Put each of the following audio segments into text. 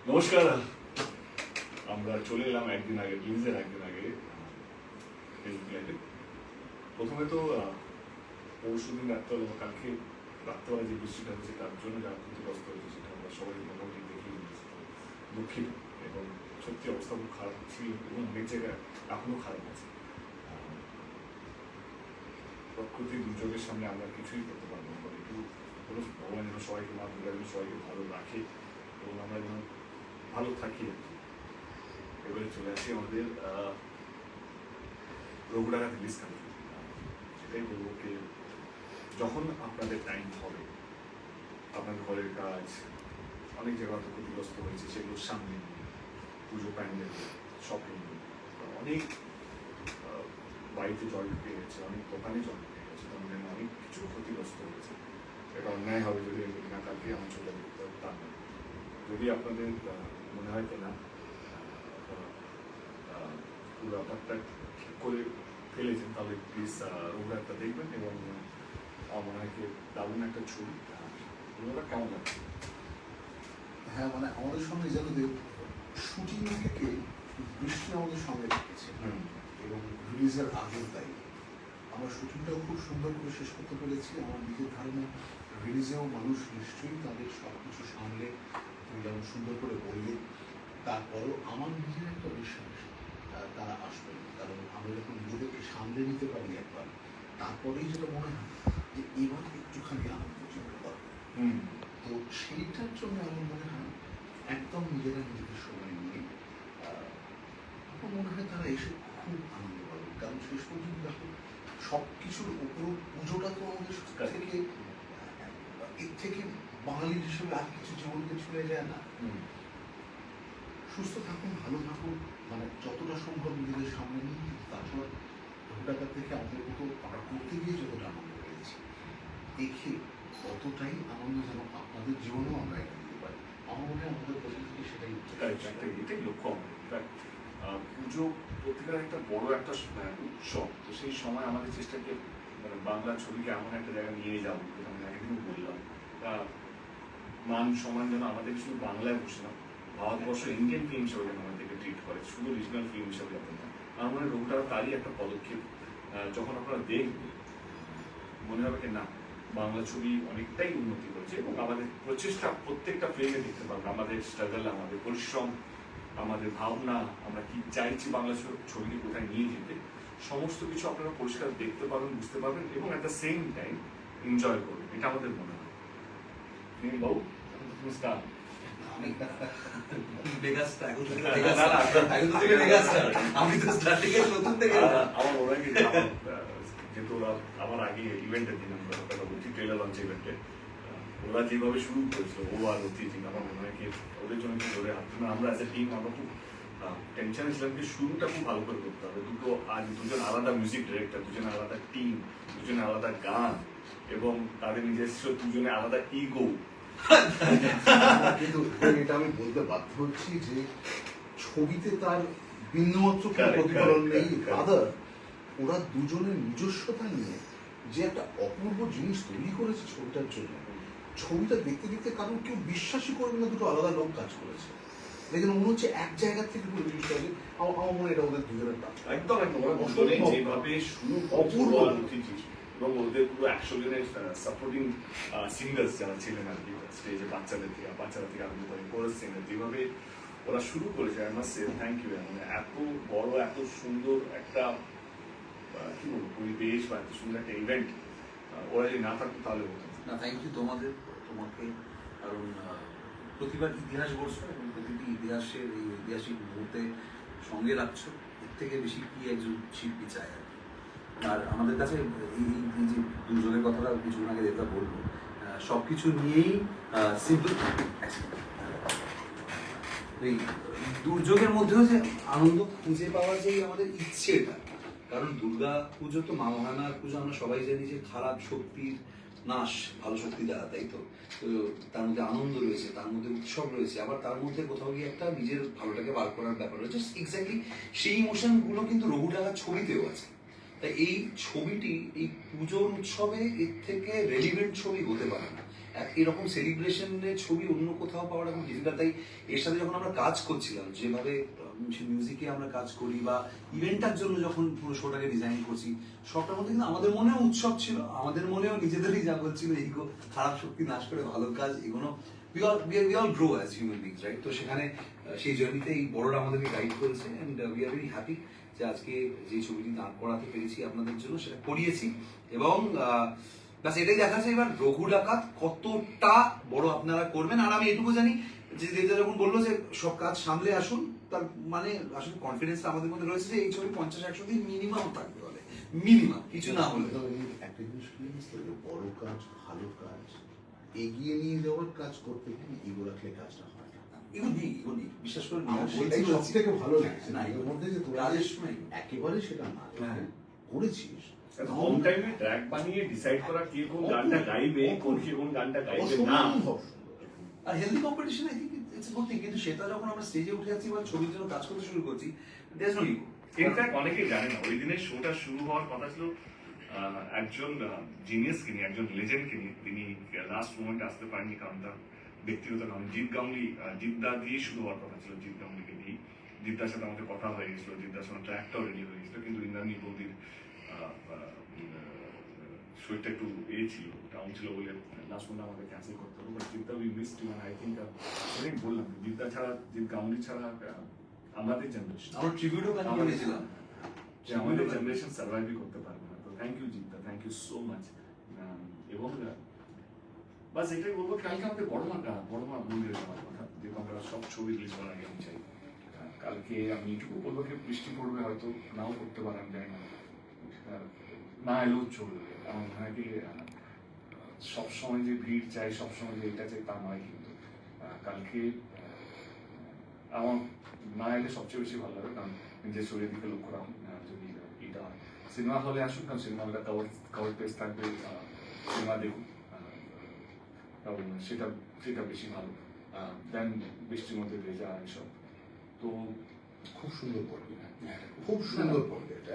নমস্কার, আমরা চলে এলাম একদিন আগে, রিলিজের একদিন আগে ফেসবুক লাইভে। প্রথমে তো পরশুদিন রাত্রেবেলা, কালকে রাত্রেবেলা যে বৃষ্টিটা হচ্ছে তার জন্য যারা ক্ষতিগ্রস্ত হয়েছে সেটা আমরা সবাই মোটামুটি দেখিয়ে দিয়েছি। দুঃখিত, এবং সত্যি অবস্থা খুব খারাপ ছিল এবং অনেক জায়গায় এখনো খারাপ আছে। প্রকৃতির দুর্যোগের সামনে আমরা কিছুই করতে পারবো না, একটু ভগবান যেন সবাইকে, মা দুর্গা যেন সবাইকে ভালো রাখে এবং আমরা যেন ভালো থাকি। এবারে চলে আসি আমাদের রঘুডাঙ্গা রিলিজ কালকে। সেটাই বলবো যে যখন আপনাদের টাইম হবে, আপনার ঘরের কাজ অনেক জায়গা তো ক্ষতিগ্রস্ত হয়েছে, সেগুলোর সামনে পুজো প্যান্ডেল, শপিং, অনেক বাড়িতে জল ঢুকে গেছে, অনেক দোকানে জল ঢুকে গেছে, তার অনেক কিছু ক্ষতিগ্রস্ত হয়েছে। এটা অন্যায় হবে যদি না কালকে আমার চলে যেতে হবে, তা না। যদি আপনাদের মনে হয় যে না পুরো ব্যাপারটা ঠিক করে ফেলেছেন, তাহলে প্লিজ রঘুডাঙ্গাটা দেখবেন। এবং আমার মনে হয় যে দারুণ একটা ছবি। রঘুডাঙ্গা কেমন লাগছে? হ্যাঁ, মানে আমাদের সঙ্গে যেন শুটিং থেকে বৃষ্টি আমাদের সঙ্গে রেখেছে এবং রিলিজের আগের তাই আমরা শুটিংটাও খুব সুন্দর করে শেষ করতে পেরেছি। আমার নিজের ধারণা রিলিজেও মানুষ নিশ্চয়ই তাদের সব কিছু সামলে, তুমি যেমন সুন্দর করে বললে, তারপরেও আমার নিজের একটা বিশ্বাস তারা আসবেন। কারণ আমরা যখন নিজেদেরকে সামলে নিতে পারি একবার, তারপরেই যেটা মনে হয় যে এবার একটুখানি আনন্দ চলতে পারবে। তো সেইটার জন্য আমার মনে হয় একদম নিজেরা নিজেদের সময় নিয়ে আমার মনে হয় তারা এসে খুব আনন্দ পাবে। কারণ শেষ পর্যন্ত দেখো, সব কিছুর উপর পুজোটা তো আমাদের থেকে এর থেকে বাঙালির হিসেবে আর কিছু জীবনকে ছুঁয়ে যায় না। সুস্থ থাকুন, ভালো থাকুন, মানে যতটা সম্ভব নিজেদের সামনে নিয়ে। তাছাড়া রঘুডাঙ্গা থেকে আমাদের মতো আমরা করতে গিয়ে যতটা আনন্দ পেয়েছি, দেখে ততটাই আনন্দ যেন আপনাদের জীবনেও আমরা এটা দিতে পারি। আমার মনে হয় আমাদের প্রথম থেকে এটাই লক্ষ্য। পুজো প্রত্যেকের একটা বড় একটা উৎসব, তো সেই সময় আমাদের চেষ্টাকে মানে বাংলা ছবিকে এমন একটা জায়গায় নিয়ে যাবো, যেটা আমি একদিন বললাম, মান সম্মান যেন আমাদের শুধু বাংলায় বসে না, ভারতবর্ষ ইন্ডিয়ান ফিল্ম হিসেবে যেন আমাদেরকে ট্রিট করে, শুধু রিজনাল ফিল্ম হিসেবে যাতে না। আমার মনে হয় রঘুডাঙ্গা তারই একটা পদক্ষেপ। যখন আপনারা দেখবেন মনে হবে কি না, বাংলা ছবি অনেকটাই উন্নতি করেছে এবং আমাদের প্রচেষ্টা প্রত্যেকটা ফিল্মে দেখতে পারবেন, আমাদের স্ট্রাগল, আমাদের পরিশ্রম, আমাদের ভাবনা, আমরা কি চাইছি বাংলা ছবিকে কোথায় নিয়ে যেতে, সমস্ত কিছু আপনারা পরিষ্কার দেখতে পারবেন, বুঝতে পারবেন এবং at the same time enjoy করবেন। এটা আমাদের মনে হয়। বাবু, স্টার আমার মনে হয় যেহেতু ওরা আমার আগে ইভেন্টের দিন আমরা ট্রেলার লঞ্চ ইভেন্টে ওরা যেভাবে শুরু করেছিল, ও আর অতিথি, আমার মনে হয় কি ওদের জন্য কি ধরে হাত ধরে আমরা অ্যাজ এ টিম আমরা খুব টেনশনে ছিলাম যে শুরুটা খুব ভালো করে করতে হবে। দুজন আলাদা মিউজিক ডিরেক্টর, দুজনে আলাদা টিম, দুজনে আলাদা গান এবং তাদের নিজস্ব দুজনে আলাদা ইগো। কিন্তু এটা আমি বলতে বাধ্য হচ্ছি যে ছবিতে তার বিন্দুমাত্র প্রতিফলন নেই। আদার ওরা দুজনের নিজস্বতা নিয়ে যে একটা অপূর্ব জিনিস তৈরি করেছে ছবিটার জন্য, ছবিটা দেখতে দেখতে কারণ কেউ বিশ্বাসই করবে না দুটো আলাদা লোক কাজ করেছে। দেখেন মনে হচ্ছে এক জায়গা থেকে পুরো জিনিসটা, আমার মনে হয় এটা ওদের দুজনের কাজ একদম একদম। ওরা দুজনে যেভাবে শুরু অপূর্ব অতিথি এবং ওদের পুরো 100 জনের সাপোর্টিং সিঙ্গার্স যারা ছিলেন আর কি স্টেজে, বাচ্চারা থেকে আরম্ভ করে কোরাস সিঙ্গার, যেভাবে ওরা শুরু করেছে, I must say thank you. মানে এত বড়, এত সুন্দর একটা কি বলবো পরিবেশ বা এত সুন্দর একটা ইভেন্ট ওরা যদি না থাকতো তাহলে হতো না। থ্যাংক ইউ তোমাকে, কারণ প্রতিবার ইতিহাস গড়ছো এবং প্রতিটি ইতিহাসের এই ঐতিহাসিক মুহূর্তে সঙ্গে রাখছো। এর থেকে বেশি কি একজন শিল্পী চায় আর কি। আর আমাদের কাছে এই যে দুর্যোগের কথাটা কিছুক্ষণ আগে যেটা বলবো, সব কিছু নিয়েই সিম্পল এই দুর্যোগের মধ্যেও যে আনন্দ খুঁজে পাওয়া যে আমাদের ইচ্ছেটা। কারণ দুর্গা পুজো তো মা মহানার পুজো, আমরা সবাই জানি যে খারাপ শক্তির নাশ, ভালো শক্তি দ্বারা, তাই তো। তো তার মধ্যে আনন্দ রয়েছে, তার মধ্যে উৎসব রয়েছে, আবার তার মধ্যে কোথাও গিয়ে একটা নিজের ভালোটাকে বার করার ব্যাপার রয়েছে। এক্স্যাক্টলি সেই ইমোশনগুলো কিন্তু রঘুডাঙ্গার ছবিতেও আছে। তাই এই ছবিটি এই পুজোর উৎসবে এর থেকে রেলিভেন্ট ছবি হতে পারে না। এরকম সেলিব্রেশনে ছবি অন্য কোথাও পাওয়ার এখন ডিফিকাল্ট। তাই এর সাথে যখন আমরা কাজ করছিলাম, যেভাবে মিউজিকে আমরা কাজ করি বা ইভেন্টটার জন্য যখন পুরো শোটাকে ডিজাইন করছি, সবটার মধ্যে কিন্তু আমাদের মনেও উৎসব ছিল, আমাদের মনেও নিজেদেরই যা বলছিল ইগো, খারাপ শক্তি নাশ করে ভালো কাজ, এগুলো we all grow as human beings, right? তো সেখানে সেই জার্নিতে এই বড়রা আমাদেরকে গাইড করেছে, and we are very happy যে আজকে যে ছবিটি দাঁড় করাতে পেরেছি আপনাদের জন্য, সেটা করিয়েছি। এবং ব্যাস এটাই দেখা যায় এবার রঘু ডাকাত কতটা বড় আপনারা করবেন। আর আমি এটুকু জানি যে দেবদা যখন বললো যে সব কাজ সামলে আসুন, তার মানে আসলে কনফিডেন্সটা আমাদের মধ্যে রয়েছে যে এই ছবি 50-100 দিন মিনিমাম থাকবে, বলে মিনিমাম, কিছু না হলে। একটা জিনিস কি জানিস তো, বড় কাজ, ভালো কাজ, এগিয়ে নিয়ে যাওয়ার কাজ করতে গেলে ইগো রাখলে কাজটা হয় না। ইগো নেই, বিশ্বাস করে আমার সেটাই সব থেকে ভালো লাগছে না এর মধ্যে, যে তোরা কাজের সময় একেবারে সেটা না করেছিস। হোম টাইমে ট্র্যাক বানিয়ে ডিসাইড করা কে কোন গানটা গাইবে, কে কোন গানটা গাইবে না, আর healthy competition I think it's good thing. কিন্তু সেটা যখন আমরা স্টেজে উঠে যাচ্ছি বা ছবির জন্য কাজ করতে শুরু করছি, there is no ego. In fact অনেকেই জানে না ওই দিনের শোটা শুরু হওয়ার কথা ছিল একজন জিনিয়াসকে নিয়ে, একজন লেজেন্ডকে নিয়ে। তিনি লাস্ট মোমেন্টে আসতে পারেননি, কারণ তার ব্যক্তিগত কারণে। জিৎ গাঙ্গুলি, জিদ্দা দিয়ে শুরু হওয়ার কথা ছিল, জিৎ গাঙ্গুলিকে দিয়ে। জিদ্দার সাথে আমাদের কথা হয়ে গেছিল, জিদ্দার সঙ্গে ট্র্যাকটাও রেডি হয়ে গেছিল, কিন্তু ইন্দ্রাণী বৌদির শরীরটা একটু ছিল, ডাউন ছিল বলে লাস্ট মোমেন্টে আমাদের ক্যান্সেল করতে হবে। But Jeddah we missed you, I think সেটাই বললাম, জিদ্দা ছাড়া, জিৎ গাঙ্গুলি ছাড়া আমাদের জেনারেশন, আমরা ট্রিবিউটও বানিয়েছিলাম যে আমাদের জেনারেশন সার্ভাইভই করতে পারবে না। তো thank you Jeddah, thank you so much. এবং বাস এটাই বলবো, কালকে আমাদের বড় মা মন্দিরে যাওয়ার কথা, যেহেতু আমরা সব ছবি রিলিজ করার আগে আমি চাই। কালকে আমি এটুকু বলবো কি, বৃষ্টি পড়বে, হয়তো নাও করতে পারে, আমি জানি না, না এলেও চলবে। আমার মনে হয় কি, সবসময় যে ভিড় চাই, সবসময় যে এটা চাই তা নয়। কিন্তু কালকে আমার না এলে সবচেয়ে বেশি ভালো লাগে, কারণ নিজের শরীরের দিকে লক্ষ্য রাখুন। যদি এটা সিনেমা হলে আসুন, কারণ সিনেমা হলে কাভার পেজ থাকবে, সিনেমা দেখুন, কারণ সেটা বেশি ভালো দেন বৃষ্টির মধ্যে ভেজা এসব। তো খুব সুন্দর পড়বে, খুব সুন্দর পড়বে এটা,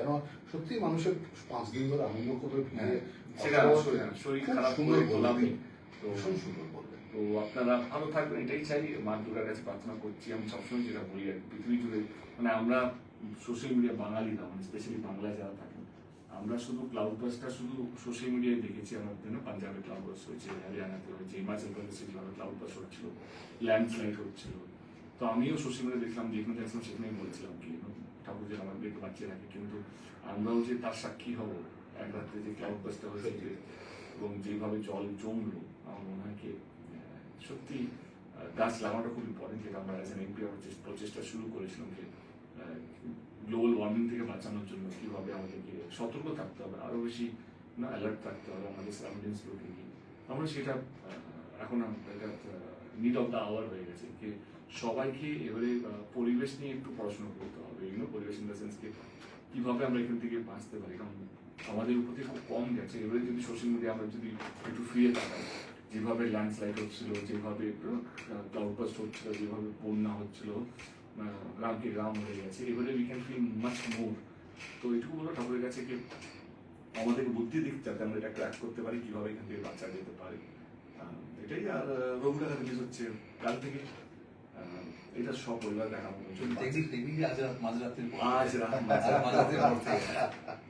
সত্যি মানুষের 5 দিন ধরে আনন্দ করবে, সেটা শরীর খারাপ করে বললাম। তো সুন্দর পড়বে। তো আপনারা ভালো থাকবেন, এটাই চাই। মা দুর্গার কাছে প্রার্থনা করছি। আমি সবসময় যেটা বলি, আর পৃথিবী জুড়ে, মানে আমরা সোশ্যাল মিডিয়া বাঙালিরা, মানে স্পেশালি বাংলায় যারা থাকেন, আমরা শুধু ক্লাউড বাসটা শুধু সোশ্যাল মিডিয়ায় দেখেছি। আমার পাঞ্জাবে ক্লাউড বাস হয়েছে, হরিয়ানাতে হয়েছে, হিমাচল প্রদেশে যেভাবে ক্লাউড বাস হচ্ছিল, ল্যান্ডস্লাইড হচ্ছিল। তো আমিও সোশ্যাল মিডিয়া দেখলাম, যেখানে যাচ্ছিলাম সেখানেই বলেছিলাম কি ঠাকুর যে আমাদেরকে বাঁচিয়ে রাখে। কিন্তু আমরাও যে তার সাক্ষী হব এক রাত্রে, যে ক্লাউড বাসটা হয়েছে এবং যেভাবে জল জমলো, আমার মনে হয় কি সত্যি গাছ লাগানোটা খুব ইম্পর্টেন্ট, যেটা আমরা অ্যাজ এন এমপি প্রচেষ্টা শুরু করেছিলাম, যে গ্লোবাল ওয়ার্মিং থেকে বাঁচানোর জন্য কীভাবে আমাদেরকে সতর্ক থাকতে হবে, আরও বেশি না অ্যালার্ট থাকতে হবে আমাদের সারাউন্ডিংসগুলোকে নিয়ে। আমরা সেটা এখন এটা নিড অফ দ্য আওয়ার হয়ে গেছে, যে সবাইকে এবারে পরিবেশ নিয়ে একটু পড়াশোনা করতে হবে। পরিবেশ ইন দ্য সেন্সকে কীভাবে আমরা এখান থেকে বাঁচতে পারি, কারণ আমাদের উপর থেকে খুব কম গেছে। এবারে যদি সোশ্যাল মিডিয়া আমরা যদি একটু ফিরে তাকাই, যেভাবে ল্যান্ডস্লাইড হচ্ছিল, যেভাবে ক্লাউড বাস্ট হচ্ছিল, যেভাবে বন্যা হচ্ছিল, গ্রামকে গ্রাম হয়ে গেছে, এবারে we can feel much more. তো এটুকু বলো ঠাকুরের কাছে কি আমাদেরকে বুদ্ধি দিক, যাতে আমরা এটা ক্র্যাক করতে পারি, কিভাবে এখান থেকে বাঁচা যেতে পারে, এটাই। আর রঘুরা রিলিজ হচ্ছে কাল থেকে, এটা সব পরিবার দেখাবো।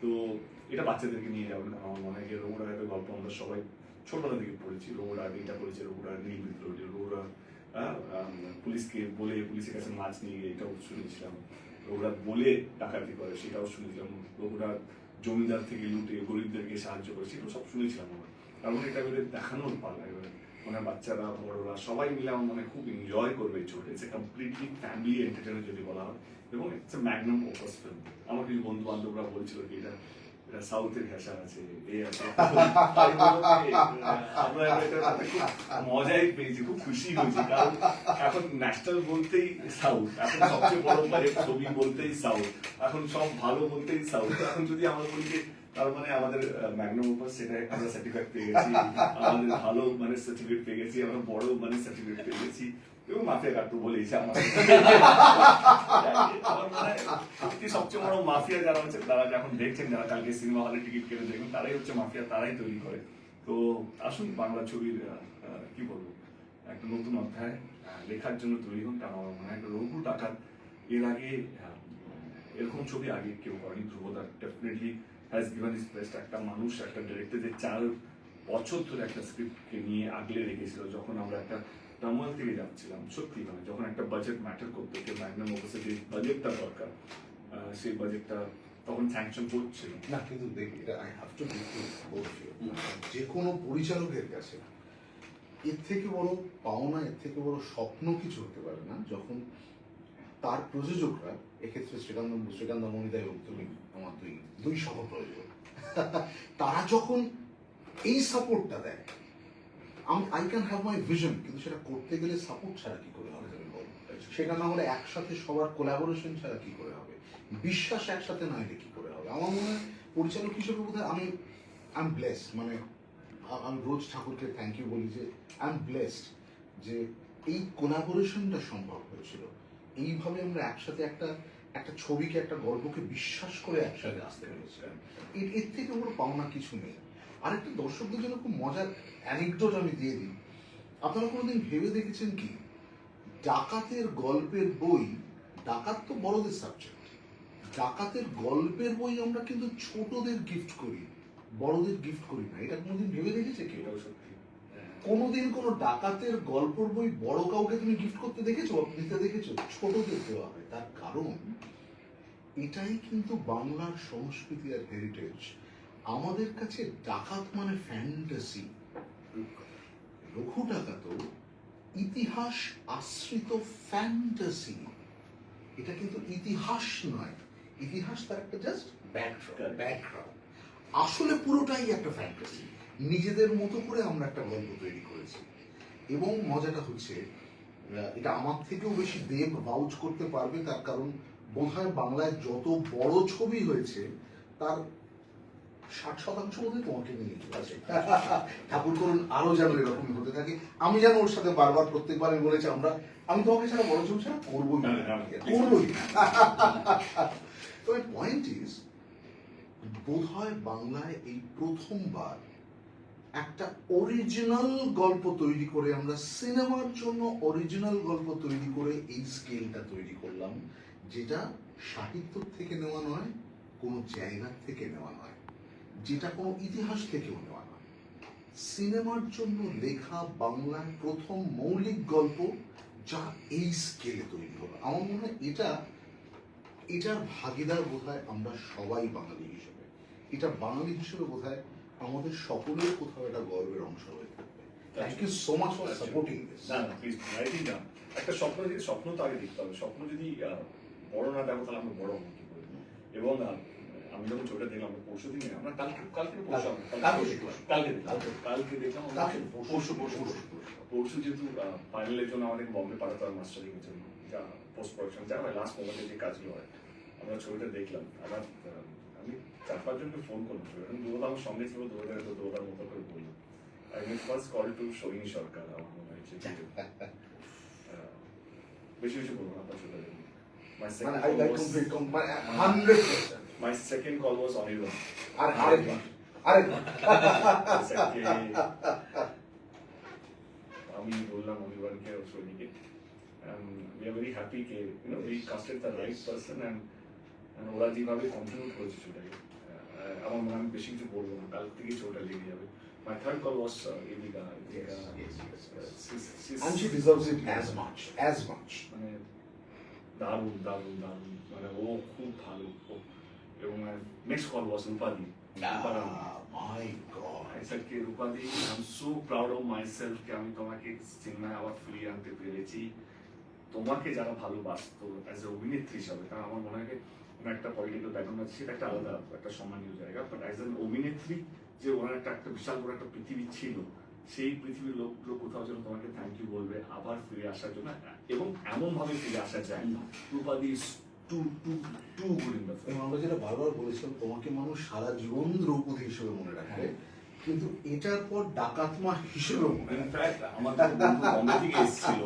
তো এটা বাচ্চাদেরকে নিয়ে যাবেন, কারণ আমার মনে হয় রঘুরা গল্প আমরা সবাই ছোটবেলা থেকে পড়েছি। রঘুরা এটা করেছে, রঘুরা নীল বিদ্রোহ, রঘুরা পুলিশকে বলে পুলিশের কাছে মাছ নিয়ে গিয়ে, এটাও শুনেছিলাম। রঘুরা বলে ডাকাতি করে, সেটাও শুনেছিলাম। রঘুরা জমিদার থেকে লুটে গরিবদেরকে সাহায্য করে, সেটাও সব শুনেছিলাম আমার। কারণ এটা এবারে দেখানোর পালা, এবারে মানে বাচ্চারা বড়রা সবাই মিলে আমার মনে খুব এনজয় করবে এই ছবিটা। It's a completely family entertainer যদি বলা হয়, এবং it's a Magnum Opus film. আমার কিছু বন্ধু বান্ধবরা বলছিল কি এটা সাউথের ঘেঁষা আছে, এই আছে। আমরা এটা খুব মজাই পেয়েছি, খুব খুশি হয়েছি, কারণ এখন ন্যাশনাল বলতেই সাউথ, এখন সবচেয়ে বড় ছবি বলতেই সাউথ, এখন সব ভালো বলতেই সাউথ। এখন যদি আমরা বলি তার মানে আমাদের ম্যাগনাম ওপাস, সেটা আমরা সার্টিফিকেট পেয়ে গেছি, আমাদের ভালো মানে সার্টিফিকেট পেয়ে গেছি, আমরা বড় মানে সার্টিফিকেট পেয়ে গেছি, এবং মাফিয়া কাটু বলেছে আমাদের। সবচেয়ে বড় মাফিয়া যারা হচ্ছে, তারা যখন দেখছেন, যারা কালকে সিনেমা হলে টিকিট কেটে দেখবেন, তারাই হচ্ছে মাফিয়া, তারাই তৈরি করে। তো তো আসুন বাংলা ছবির কি বলবো একটা নতুন অধ্যায় লেখার জন্য তৈরি হন, কারণ আমার মনে হয় রঘু ডাকাত এর আগে এরকম ছবি আগে কেউ করেনি। ধ্রুবদা definitely has given his best. একটা মানুষ, একটা ডিরেক্টর যে 4 বছর ধরে একটা স্ক্রিপ্টকে নিয়ে আগলে রেখেছিল, যখন আমরা একটা টার্মোয়েল থেকে যাচ্ছিলাম, সত্যি মানে যখন একটা বাজেট ম্যাটার করতো, যে ম্যাগনাম অফিসে যে বাজেটটা দরকার সেই বাজেটটা তখন স্যাংশন করছিল না। কিন্তু দেখি, এটা আই হ্যাভ টু যে কোনো পরিচালকের কাছে এর থেকে বড় পাওনা, এর থেকে বড় স্বপ্ন কিছু হতে পারে না, যখন তার প্রযোজকরা, এক্ষেত্রে শ্রীকান্ত মনিদা এবং তুমি আমার দুই সহপ্রযোজক, তারা যখন এই সাপোর্টটা দেয়। I can have my vision, কিন্তু সেটা করতে গেলে সাপোর্ট ছাড়া কি করে হবে তুমি বলো? সেটা না হলে একসাথে সবার কোলাবোরেশন ছাড়া কি করে হবে? বিশ্বাস একসাথে না হলে কি করে হবে? আমার মনে হয় পরিচালক হিসেবে বোধহয় আই এম ব্লেসড, মানে আমি রোজ ঠাকুরকে থ্যাংক ইউ বলি যে আই এম ব্লেসড যে এই কোলাবোরেশনটা সম্ভব হয়েছিল। এইভাবে আমরা একসাথে একটা ছবিকে, একটা গল্পকে বিশ্বাস করে একসাথে আসতে পেরেছিলাম। এর থেকে বড় পাওনা কিছু নেই। আরেকটা দর্শকদের জন্য খুব মজার অ্যানেকডোট আমি দিয়ে দিই। আপনারা কোনোদিন ভেবে দেখেছেন কি, ডাকাতের গল্পের বই, ডাকাত তো বড়দের সাবজেক্ট, ডাকাতের গল্পের বই আমরা কিন্তু ছোটদের গিফট করি, বড়দের গিফট করি না। এটা কোনোদিন ভেবে দেখেছে কেউ? সত্যি। কোনোদিন কোনো ডাকাতের গল্পের বই বড় কাউকে তুমি গিফট করতে দেখেছো, নিতে দেখেছো? ছোটদের দেওয়া হয়। তার কারণ এটাই কিন্তু বাংলার সংস্কৃতি আর হেরিটেজ। আমাদের কাছে ডাকাত মানে ফ্যান্টাসি, রঘু ডাকাত ইতিহাস আশ্রিত ফ্যান্টাসি। এটা কিন্তু ইতিহাস নয়, ইতিহাস তার একটা জাস্ট ব্যাকগ্রাউন্ড। আসলে পুরোটাই একটা ফ্যান্টাসি, নিজেদের মতো করে আমরা একটা গল্প তৈরি করেছি। এবং মজাটা হচ্ছে, এটা আমার থেকেও বেশি দেব ভাউচ করতে পারবে, তার কারণ বোধহয় বাংলায় যত বড় ছবি হয়েছে তার 60% বোধহয় তোমাকে নিয়ে আছে। ঠাকুর করুন আরো যেন এরকম হতে থাকে। আমি যেন ওর সাথে বারবার প্রত্যেকবার আমি বলেছি, আমি তোমাকে ছাড়া বড় ছবি ছাড়া করবোই না। তো পয়েন্ট ইজ, বোধহয় বাংলায় এই প্রথমবার একটা অরিজিনাল গল্প তৈরি করে, আমরা সিনেমার জন্য অরিজিনাল গল্প তৈরি করে এই স্কেলটা তৈরি করলাম, যেটা সাহিত্য থেকে নেওয়া নয়, কোনো জায়গা থেকে নেওয়া নয়, যেটা কোনো ইতিহাস থেকেও নেওয়া নয়। সিনেমার জন্য লেখা বাংলার প্রথম মৌলিক গল্প, যা এই স্কেলে তৈরি হলো। আমার মনে হয় এটার ভাগিদার বোধহয় আমরা সবাই বাঙালি হিসেবে। এটা বাঙালি হিসেবে বোধহয় আমাদের সকলের কোথাও একটা গর্বের অংশ হয়ে থাকবে। Thank you so much for supporting this. না প্লিজ, রাইটিং না। একটা স্বপ্ন তো আগে দেখতে হবে। স্বপ্ন যদি বড় না দেখো, তাহলে আমরা বড় হবো কি করে? এবং আমি যখন ছবিটা দেখলাম, পরশু দিনে, আমরা কালকে দেখলাম, পরশু যেহেতু ফাইনালের জন্য আমাদের বম্বে পাঠাতে হয় মাস্টারিং এর জন্য, যা পোস্ট প্রোডাকশন, যা হয় লাস্ট মোমেন্টে যে কাজগুলো হয়, আমরা ছবিটা দেখলাম। আবার আমি 4-5 জনকে ফোন করলাম, দুটো আমার সঙ্গে ছিল, দুটোটার মতো করে বললাম। I made first call to Sohini Sarkar. আমার মনে হয়েছে বেশি বলবো না, আপনার সাথে my second call was Anirudh. আমি বললাম অনির্বাণকে ও সোহিনীকে, we are very happy that we casted the right person, and ওরা যেভাবে কন্ট্রিবিউট করেছে সেটাকে, আমার মনে হয় আমি বেশি কিছু বলবো না, কাল থেকে ছবিটা লেগে যাবে। My third call was Evika. And she deserves it as much. মানে দারুণ, মানে ও খুব ভালো। এবং নেক্সট কল ওয়াজ রূপাদি। My God, I said कि রূপাদি, I'm so proud of myself कि আমি তোমাকে সিনেমায় আবার ফিরিয়ে আনতে পেরেছি। তোমাকে যারা ভালোবাসতো অ্যাজ এ অভিনেত্রী হিসাবে, কারণ আমার মনে হয় একটা পলিটিক্যাল ব্যাকগ্রাউন্ড আছে, সেটা একটা আলাদা, একটা সম্মানীয় জায়গা, বাট অ্যাজ এন অভিনেত্রী যে ওনার একটা বিশাল বড় একটা পৃথিবী ছিল, সেই পৃথিবীর লোকগুলো কোথাও যেন তোমাকে থ্যাংক ইউ বলবে আবার ফিরে আসার জন্য, এবং এমন ভাবে ফিরে আসা যায় না। রূপাদি আমরা যেটা বারবার বলেছিলাম, তোমাকে মানুষ সারা জীবন দ্রৌপদী হিসেবে মনে রাখবে, কিন্তু এটার পর ডাকাতমা হিসেবে ইনফ্যাক্ট আমাদের বন্ধু বম্বে থেকে এসেছিল,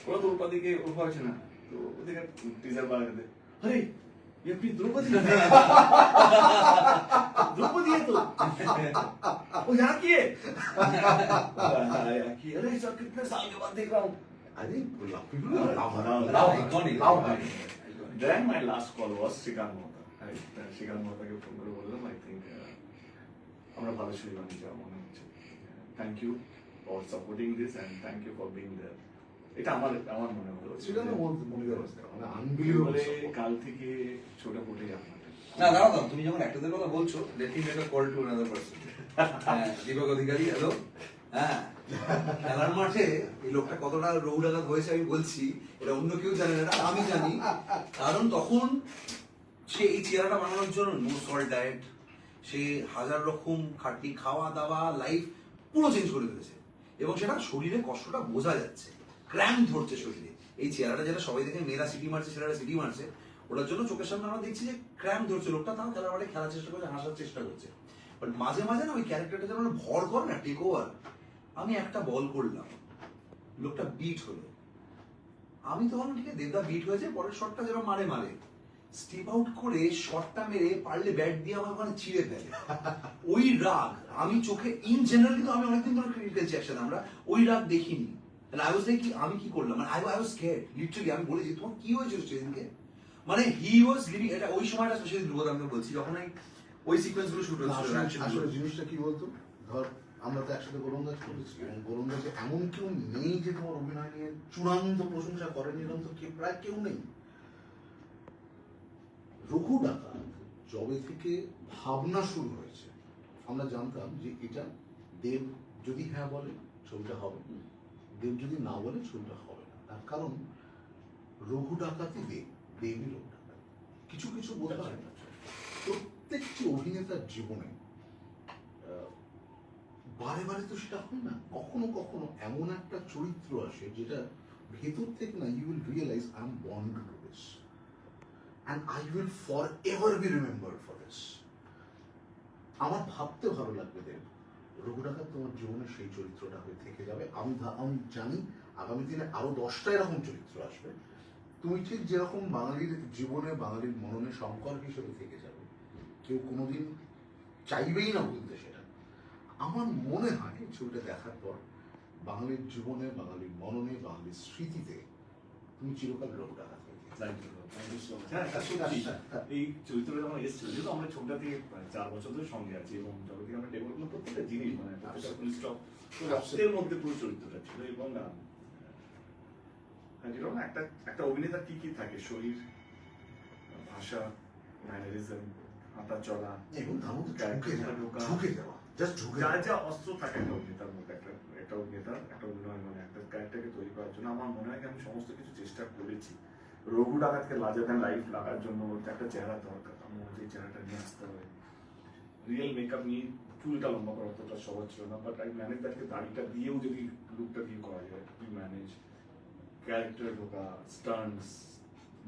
ওরা তো রূপাদিকে ওর হয়েছে না, তো ওদেরকে টিজার বানাতে, আরে ये अपनी द्रौपदी द्रौपदी है तो वो यहाँ की है यहाँ की अरे सर कितने साल के बाद देख रहा हूँ अरे Then my last call was Shrikant Mohta. Shrikant Mohta के phone করে বললাম I think আমরা ভালো ছবি বানিয়ে যাওয়া মনে হচ্ছে Thank you for supporting this and thank you for being there. এটা আমার মনে হলো সেটা তো মনে করো মানে বলে আনবিলিভেবল কাল থেকে ছোট ফুটে যাবে না দাঁড়াও তুমি যখন একটাদের কথা বলছো let me make a call to another person হ্যাঁ দীপক অধিকারী হ্যালো হ্যাঁ খেলার মাঠে এই লোকটা কতটা রৌডাঘাত হয়েছে আমি বলছি এটা অন্য কেউ জানে না এটা আমি জানি কারণ তখন সে এই চেহারাটা বানানোর জন্য নো সল্ট ডায়েট সে হাজার রকম খাটি খাওয়া দাওয়া লাইফ পুরো চেঞ্জ করে ফেলেছে এবং সেটা শরীরে কষ্টটা বোঝা যাচ্ছে ক্র্যাম্প ধরছে শরীরে এই চেহারাটা যেটা সবাই দেখে মেয়েরা সিটি মারছে ছেলেরা সিটি মারছে ওটার জন্য চোখের সামনে আমরা দেখছি যে ক্র্যাম্প ধরছে লোকটা তাও খেলার মাঠে খেলার চেষ্টা করছে হাসার চেষ্টা করছে বাট মাঝে মাঝে না ওই ক্যারেক্টারটা যেন ভর কর না টেক ওভার আমি একটা বল করলাম লোকটা বিট হলো আমি তখন ঠিক আছে দেবদা বিট হয়েছে পরের শটটা যেরকম মারে মারে স্টেপ আউট করে শটটা মেরে পারলে ব্যাট দিয়ে আমার ওখানে ছিঁড়ে ফেলে ওই রাগ আমি চোখে ইন জেনারেল কিন্তু আমি অনেকদিন ধরে ক্রিকেট খেলছি একসাথে আমরা ওই রাগ দেখিনি আই ওয়াজ লাইক আমি কি করলাম মানে আই ওয়াজ স্কেয়ার্ড লিটারালি আমি বলেছি তোমার কি হয়েছিল সেদিনকে মানে হি ওয়াজ লিভিং এটা ওই সময়টা স্পেশালি ধ্রুবদ আমি বলছি যখন ওই সিকোয়েন্স গুলো শুট হচ্ছিল আসলে জিনিসটা কি বলতো ধর আমরা তো একসাথে গোলন্দাজ করেছি এবং গোলন্দাজে এমন কেউ নেই যে তোমার অভিনয় নিয়ে চূড়ান্ত প্রশংসা করেনি এরকম তো প্রায় কেউ নেই রঘু ডাকাত জবে থেকে ভাবনা শুরু হয়েছে আমরা জানতাম যে এটা দেব যদি হ্যাঁ বলে ছবিটা হবে দেব যদি না বলে ছবিটা হবে না তার কারণ রঘু ডাকাতি দেবই রঘু ডাকাত কিছু কিছু বলতে হয় না প্রত্যেকটি অভিনেতার জীবনে বারে বারে তো সেটা হয় না কখনো কখনো এমন একটা চরিত্র আসে যেটা ভেতর থেকে না you will realise I am born to do this and I will forever be remembered for this. আমার ভাবতে ভালো লাগবে দেব রঘু ডাকাত তোমার জীবনে সেই চরিত্রটা হয়ে থেকে যাবে আমি জানি আগামী দিনে আরো 10টা এরকম চরিত্র আসবে তুমি ঠিক যেরকম বাঙালির জীবনে বাঙালির মননে শঙ্কর হিসেবে থেকে যাবে কেউ কোনোদিন চাইবেই না বলতে সেটা আমার মনে হয় ছবিটা দেখার পর বাঙালির জীবনে বাঙালির মননে বাঙালির স্মৃতিতে তুমি চিরকাল রঘু ডাকাত এই চরিত্রটা যখন এসেছিল যেহেতু আমরা ছোটটা থেকে 4 বছর ধরে সঙ্গে আছি এবং যবে থেকে আমরা ডেভেলপ করলাম প্রত্যেকটা জিনিস মানে প্রত্যেকটা ফুল স্টপ রক্তের মধ্যে পুরো চরিত্রটা ছিল এবং যেরকম একটা অভিনেতার কি কি থাকে শরীর ভাষা ম্যানারিজম হাঁটা চলা এবং তার মধ্যে ঝুঁকে যাওয়া জাস্ট ঝুঁকে যা যা অস্ত্র থাকে একটা অভিনেতার মধ্যে একটা অভিনেতার একটা অভিনয় মানে একটা ক্যারেক্টারকে তৈরি করার জন্য আমার মনে হয় আমি সমস্ত কিছু চেষ্টা করেছি রঘু ডাকাতকে লার্জার দ্যান লাইফ লাগার জন্য একটা চেহারা দরকার আমার মনে হয় চেহারাটা নিয়ে আসতে হবে রিয়েল মেকআপ নিয়ে চুলটা লম্বা করা অতটা সহজ ছিল না বাট আই ম্যানেজ দ্যাটকে দাড়িটা দিয়েও যদি লুকটা দিয়ে করা যায় উই ম্যানেজ ক্যারেক্টার ঢোকা স্টান্টস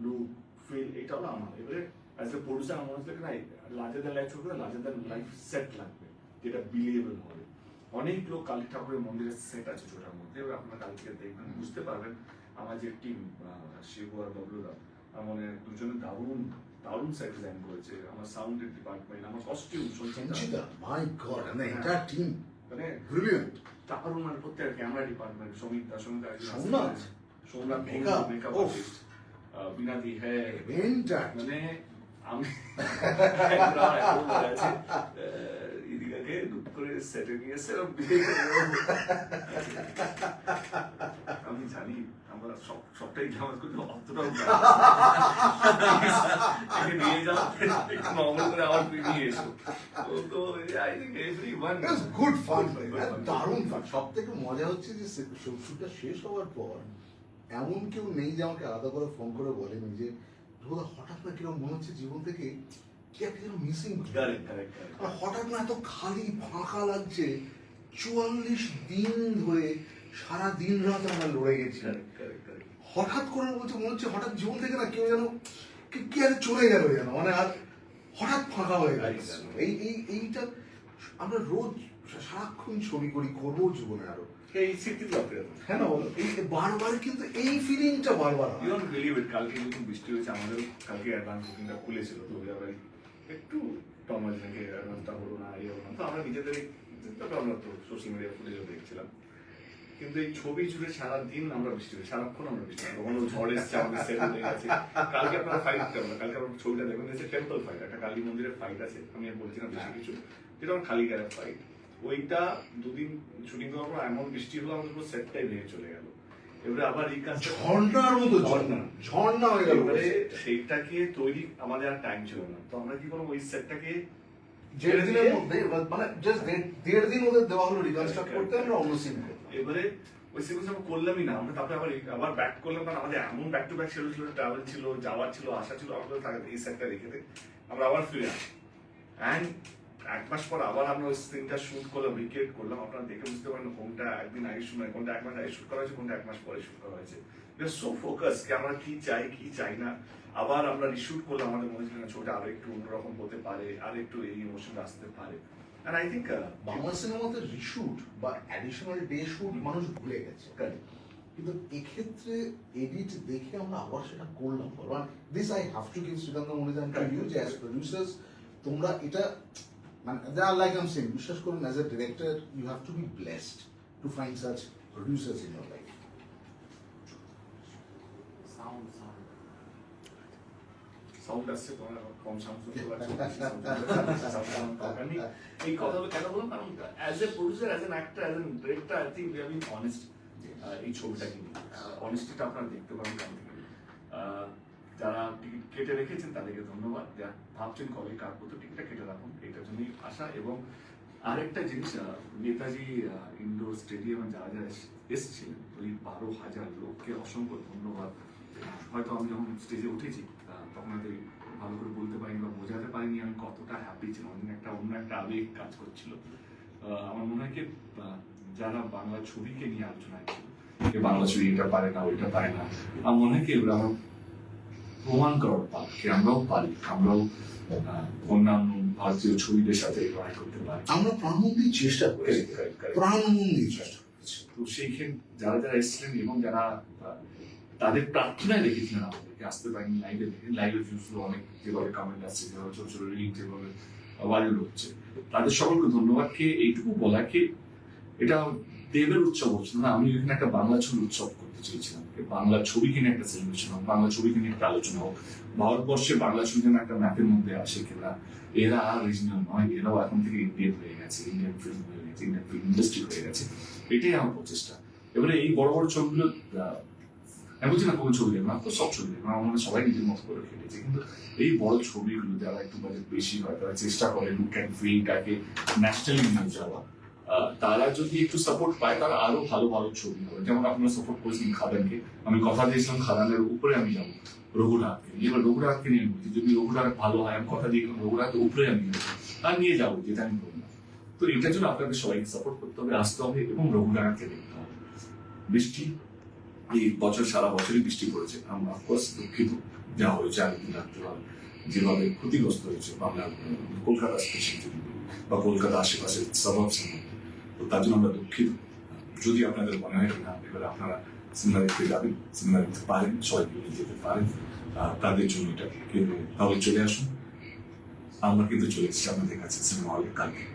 লুক ফিল এটা হলো আমার এবারে অ্যাজ এ প্রডিউসার আমার মনে হচ্ছে না লার্জার দ্যান লাইফ ছবি লার্জার দ্যান লাইফ সেট লাগবে যেটা বিলিয়েবল হবে অনেক লোক কালী ঠাকুরের মন্দিরের সেট আছে ছোটার মধ্যে এবার আপনারা কালকে দেখবেন বুঝতে পারবেন আমার যে টিম শিবু আর বাবলুদা আমার দুজনে দারুণ সেট ডিজাইন করেছে আমার সাউন্ডের ডিপার্টমেন্ট আমার কস্টিউম সঞ্চিতা মাই গড মানে এটা টিম মানে ব্রিলিয়ান্ট দারুণ মানে প্রত্যেক camera department Somnath Somnath makeup artist বিনাদি হ্যাঁ মানে আমি ইদিকাকে দুঃখ করে সেটে নিয়ে এসে আমি জানি আমরা সবটাই জামাত করতে অতটাও নিয়ে যাও একটু নর্মাল করে আবার নিয়ে এসো তো I think everyone good fun দারুণ ফান সব থেকে মজা হচ্ছে যে শুটটা শেষ হওয়ার পর এমন কেউ নেই যে আমাকে আলাদা করে ফোন করে বলেনি যে হঠাৎ না কিরকম মনে হচ্ছে জীবন থেকে কি একটা যেন মিসিং হঠাৎ না এত খালি ফাঁকা লাগছে 44 দিন ধরে সারা দিন রাত আমরা লড়ে গেছি হঠাৎ করে বলছে মনে হচ্ছে হঠাৎ জীবন থেকে না কেউ যেন কি আর চলে গেল যেন মানে আর হঠাৎ ফাঁকা হয়ে গেছে এইটা আমরা রোজ সারাক্ষণ ছবি করি করবো জীবনে আরো এই স্মৃতিগুলো ফিরে আসে। হ্যাঁ না বলো, এই বারবার কিন্তু এই ফিলিংটা বারবার হয়। You don't believe it, কালকে যখন বৃষ্টি হয়েছে আমাদের কালকে অ্যাডভান্স বুকিংটা খুলেছিল, তো ওই আবার একটু টমাস থেকে অ্যাডভান্সটা হলো না, এই হলো না, তো আমরা নিজেদের আমরা তো সোশ্যাল মিডিয়া ফুটেজও দেখছিলাম, কিন্তু এই ছবি জুড়ে সারাদিন আমরা বৃষ্টি হয়েছে, সারাক্ষণ আমরা বৃষ্টি হয়, কখনো ঝড় এসছে আমাদের সেট হয়ে গেছে। কালকে আপনারা ফাইট দিতে পারবেন, কালকে আপনার ছবিটা দেখবেন, এসে টেম্পল ফাইট, একটা কালী মন্দিরের ফাইট আছে, আমি আর বলছি না বেশি কিছু, যেটা আমার খালি গায়ের ফাইট। ওইটা দুদিন শুটিং করার পর এমন বৃষ্টি হলো আমাদের পুরো সেটটাই ভেঙে চলে গেল। এবারে আবার এই কাজটা ঝর্ণার মতো ঝর্ণা হয়ে গেল। এবারে সেইটাকে তৈরি আমাদের আর টাইম ছিল না, তো আমরা কি করবো ওই সেটটাকে 1.5 দিনের মধ্যে, মানে জাস্ট 1.5 দিন ওদের দেওয়া হলো রিকনস্ট্রাক্ট করতে, আমরা অন্য সিন করবো। এবারে ওই সিকোয়েন্স আমরা করলামই না, আমরা তারপরে আবার ব্যাক করলাম, কারণ আমাদের এমন ব্যাক টু ব্যাক ছিল, ট্রাভেল ছিল, যাওয়ার ছিল, আসা ছিল, আমাদের এই সেটটা রেখে দে, আমরা আবার ফিরে আসি। অ্যান্ড 1 মাস পর আবার আমরা ওই সিনটা শুট করলাম, রিক্রিয়েট করলাম, আপনারা দেখে বুঝতে পারেন কোনটা একদিন আগে শুট, কোনটা 1 মাস আগে শুট করা হয়েছে, কোনটা 1 মাস পরে শুট করা হয়েছে। উই আর সো ফোকাস কি আমরা কি চাই কি চাই না। আবার আমরা রিশুট করলাম, আমাদের মনে ছিল না ছবিটা আরো একটু অন্যরকম হতে পারে, আর একটু এই ইমোশন আসতে পারে। And I think বাংলা সিনেমাতে রিশুট বা অ্যাডিশনাল ডে শুট মানুষ ভুলে গেছে, কিন্তু এক্ষেত্রে এডিট দেখে আমরা আবার সেটা করলাম। This I have to give Srikanta মনিদান টু ইউ, যে অ্যাজ প্রডিউসার্স তোমরা এটা, মানে লাইক আই এম সেইং, বিশ্বাস করুন as a director you have to be blessed to find such producers in your life. Sound আসছে, তোমার কম সাউন্ড শুনতে পাচ্ছি, আমি এই কথাগুলো কেন বললাম, কারণ as a producer, as an actor, as an director, I think we have been honest এই ছবিটাকে নিয়ে। অনেস্টিটা আপনারা দেখতে পারেন কারণ যারা টিকিট কেটে রেখেছেন তাদেরকে ধন্যবাদ, যারা ভাবছেন কবে কাটবো, তো টিকিটটা কেটে রাখুন, এটার জন্যই আসা। এবং আরেকটা জিনিস, নেতাজি ইন্ডোর স্টেডিয়ামে যারা যারা এসেছিলেন, ওই 12,000 লোককে অসংখ্য ধন্যবাদ। হয়তো আমি যখন স্টেজে উঠেছি তখন হয়তো ভালো করে বলতে পারিনি বা বোঝাতে পারিনি আমি কতটা হ্যাপি ছিলাম, অন্য একটা আবেগ কাজ করছিল। আমার মনে হয় কি যারা বাংলা ছবিকে নিয়ে আলোচনায় ছিল, বাংলা ছবি এটা পারে না ওইটা পারে না, আমার মনে হয় কি এগুলো আমার প্রমাণ করার পার, আমরাও পারি, আমরাও অন্যান্য ভারতীয় ছবিদের সাথে লড়াই করতে পারি। আমরা প্রাণবন্দির চেষ্টা করেছি, প্রাণবন্দির চেষ্টা করেছি। তো সেইখানে যারা যারা এসেছিলেন এবং যারা তাদের প্রার্থনায় রেখেছিলেন আমাদেরকে, আসতে পারেনি, লাইভে দেখেন, লাইভে ভিউজগুলো অনেক যেভাবে কমেন্ট আসছে, যেভাবে ছোট ছোট রিলিং যেভাবে ভাইরাল হচ্ছে, তাদের সকলকে ধন্যবাদকে এইটুকু বলাকে এটা দেবের উৎসব হচ্ছে না, আমি এখানে একটা বাংলা ছবি উৎসব করতে চেয়েছিলাম, বাংলা ছবিকে নিয়ে একটা সেলিব্রেশন হোক, বাংলা ছবিকে নিয়ে একটা আলোচনা হোক, ভারতবর্ষে বাংলা ছবি যেন একটা ম্যাপের মধ্যে আসে, কিনা এরা আর রিজনাল নয়, এরাও এখন থেকে ইন্ডিয়ান হয়ে গেছে, ইন্ডিয়ান ফিল্ম হয়ে গেছে, ইন্ডিয়ান ফিল্ম ইন্ডাস্ট্রি হয়ে গেছে, এটাই আমার প্রচেষ্টা। এবারে এই বড় বড় ছবিগুলো আমি বলছি না কোন ছবি দেখবো না, তো সব ছবি দেখবো, আমার মনে সবাই নিজের মতো করে খেলেছে, কিন্তু এই বড় ছবিগুলো যারা একটু বাজেট বেশি হয়, তারা চেষ্টা করে লুক অ্যান্ড ফিলটাকে ন্যাশনালি নিয়ে যাওয়া, তারা যদি একটু সাপোর্ট পায় তারা আরো ভালো ভালো ছবি হবে। যেমন আপনারা সাপোর্ট করেছেন খাদানকে, আমি কথা দিয়েছিলাম খাদানের উপরে আমি যাবো, রঘুনাথকে নিয়ে, এবার রঘুনাথকে নিয়ে বলছি যদি রঘুনাথ ভালো হয়, আমি কথা দিয়েছিলাম রঘুনাথের উপরে আমি আর নিয়ে যাবো, যেটা আমি বললাম। তো এটার জন্য আপনাদের সবাইকে সাপোর্ট করতে হবে, আসতে হবে এবং রঘুনাথকে দেখতে হবে। বৃষ্টি এই বছর সারা বছরই বৃষ্টি পড়েছে, আমরা অফকোর্স দুঃখিত যা হয়েছে, আমি রাখতে পারি যেভাবে ক্ষতিগ্রস্ত হয়েছে বাংলার কলকাতা স্পেশাল যদি বা কলকাতা আশেপাশের সাবাবস, তো তার জন্য আমরা দুঃখিত। যদি আপনাদের মনে হয় না এবারে আপনারা সিনেমা দেখতে যাবেন, সিনেমা দেখতে পারেন, সবাই নিয়ে যেতে পারেন, তাদের জন্য এটা তাহলে চলে আসুন। আমরা কিন্তু চলে এসেছি আপনাদের কাছে সিনেমা হলে কালকে।